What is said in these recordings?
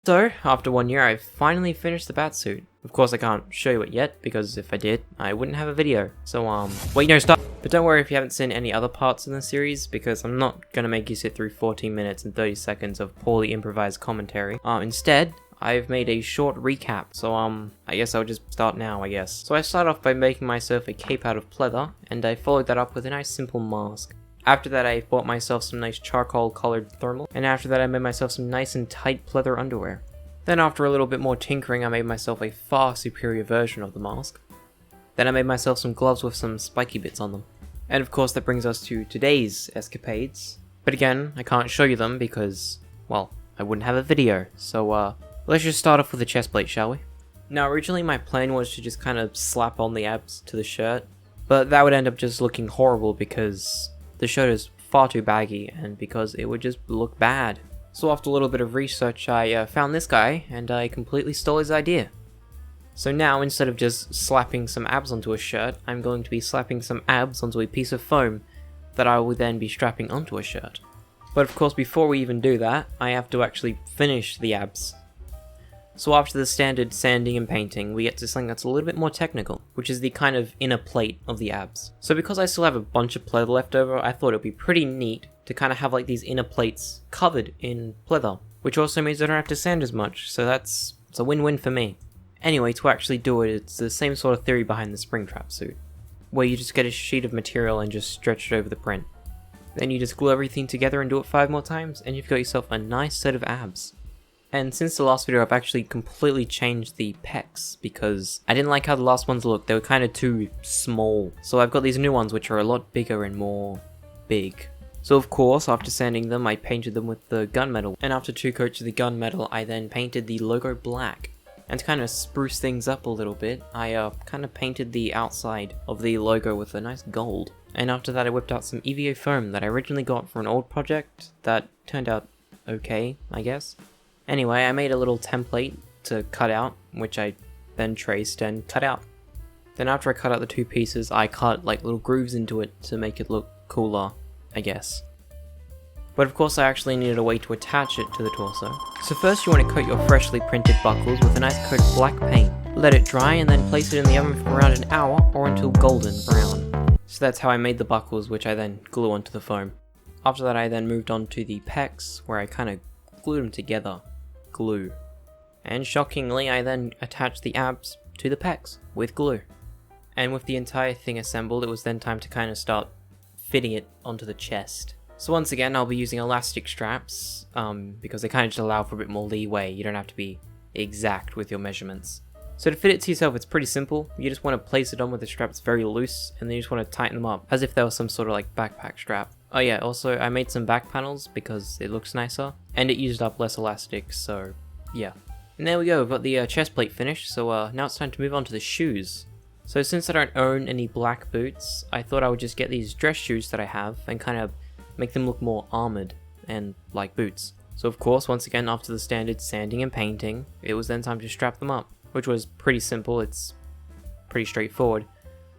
So, after 1 year, I've finally finished the batsuit. Of course, I can't show you it yet, because if I did, I wouldn't have a video. So, wait, no, stop! But don't worry if you haven't seen any other parts in the series, because I'm not gonna make you sit through 14 minutes and 30 seconds of poorly improvised commentary. Instead, I've made a short recap, so I guess I'll just start now, I guess. So I start off by making myself a cape out of pleather, and I followed that up with a nice simple mask. After that, I bought myself some nice charcoal colored thermal, and after that I made myself some nice and tight pleather underwear. Then after a little bit more tinkering, I made myself a far superior version of the mask. Then I made myself some gloves with some spiky bits on them. And of course that brings us to today's escapades. But again, I can't show you them because, well, I wouldn't have a video, so let's just start off with the chest plate, shall we? Now originally my plan was to just kind of slap on the abs to the shirt, but that would end up just looking horrible because the shirt is far too baggy and because it would just look bad. So after a little bit of research, I found this guy and I completely stole his idea. So now instead of just slapping some abs onto a shirt, I'm going to be slapping some abs onto a piece of foam that I will then be strapping onto a shirt. But of course before we even do that, I have to actually finish the abs. So after the standard sanding and painting, we get to something that's a little bit more technical, which is the kind of inner plate of the abs. So because I still have a bunch of pleather left over, I thought it would be pretty neat to kind of have like these inner plates covered in pleather, which also means I don't have to sand as much, so it's a win-win for me. Anyway, to actually do it, it's the same sort of theory behind the Springtrap suit, where you just get a sheet of material and just stretch it over the print. Then you just glue everything together and do it 5 more times, and you've got yourself a nice set of abs. And since the last video, I've actually completely changed the pecs, because I didn't like how the last ones looked. They were kind of too small. So I've got these new ones which are a lot bigger and more big. So of course, after sanding them, I painted them with the gunmetal. And after 2 coats of the gunmetal, I then painted the logo black. And to kind of spruce things up a little bit, I kind of painted the outside of the logo with a nice gold. And after that, I whipped out some EVA foam that I originally got for an old project that turned out okay, I guess. Anyway, I made a little template to cut out, which I then traced and cut out. Then after I cut out the 2 pieces, I cut like little grooves into it to make it look cooler, I guess. But of course I actually needed a way to attach it to the torso. So first you want to coat your freshly printed buckles with a nice coat of black paint. Let it dry and then place it in the oven for around an hour or until golden brown. So that's how I made the buckles, which I then glue onto the foam. After that I then moved on to the pecs, where I kind of glued them together. Glue. And shockingly, I then attached the abs to the pecs with glue. And with the entire thing assembled, it was then time to kind of start fitting it onto the chest. So once again, I'll be using elastic straps, because they kind of just allow for a bit more leeway. You don't have to be exact with your measurements. So to fit it to yourself, it's pretty simple. You just want to place it on with the straps very loose, and then you just want to tighten them up, as if they were some sort of like backpack strap. Oh yeah, also I made some back panels because it looks nicer, and it used up less elastic, so yeah. And there we go, we've got the chest plate finished, so now it's time to move on to the shoes. So since I don't own any black boots, I thought I would just get these dress shoes that I have and kind of make them look more armoured and like boots. So of course, once again, after the standard sanding and painting, it was then time to strap them up, which was pretty simple. It's pretty straightforward.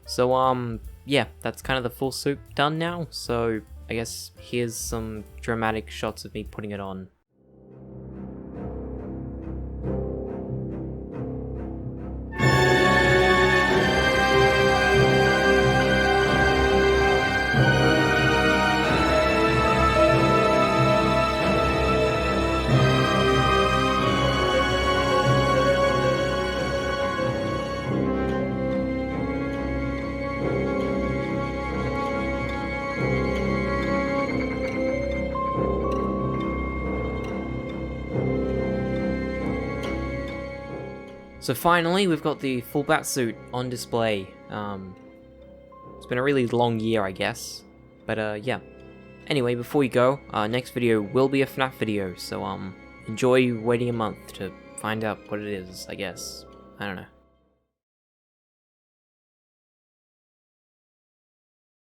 So yeah, that's kind of the full suit done now, so I guess here's some dramatic shots of me putting it on. So finally, we've got the full batsuit on display. It's been a really long year, I guess, but yeah. Anyway, before we go, next video will be a FNAF video, so enjoy waiting a month to find out what it is, I guess. I don't know.